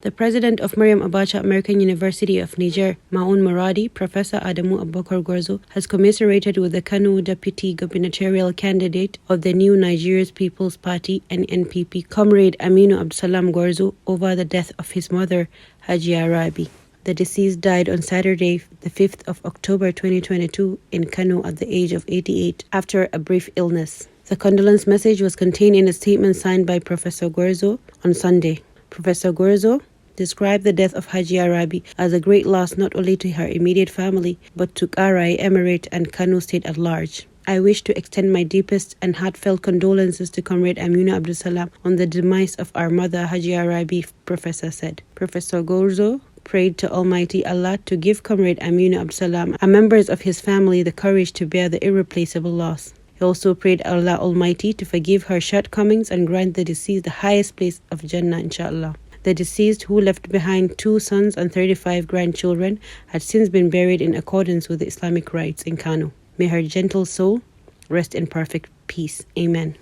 The president of Maryam Abacha American University of Niger, MAAUN Nigeria, Professor Adamu Abubakar Gwarzo, has commiserated with the Kano deputy gubernatorial candidate of the new Nigeria's People's Party Nnpp, Comrade Aminu Abdulsalam Gwarzo, over the death of his mother, Hajia Rabi. The deceased died on Saturday, the 5th of October 2022 in Kano at the age of 88 after a brief illness. The condolence message was contained in a statement signed by Professor Gwarzo on Sunday. Professor Gwarzo described the death of Hajia Rabi as a great loss not only to her immediate family, but to Karai Emirate and Kano State at large. I wish to extend my deepest and heartfelt condolences to Comrade Aminu Abdulsalam on the demise of our mother Hajia Rabi, Professor said. Professor Gwarzo prayed to Almighty Allah to give Comrade Aminu Abdulsalam and members of his family the courage to bear the irreplaceable loss. He also prayed Allah Almighty to forgive her shortcomings and grant the deceased the highest place of Jannah, inshallah. The deceased, who left behind 2 sons and 35 grandchildren, had since been buried in accordance with the Islamic rites in Kano. May her gentle soul rest in perfect peace. Amen.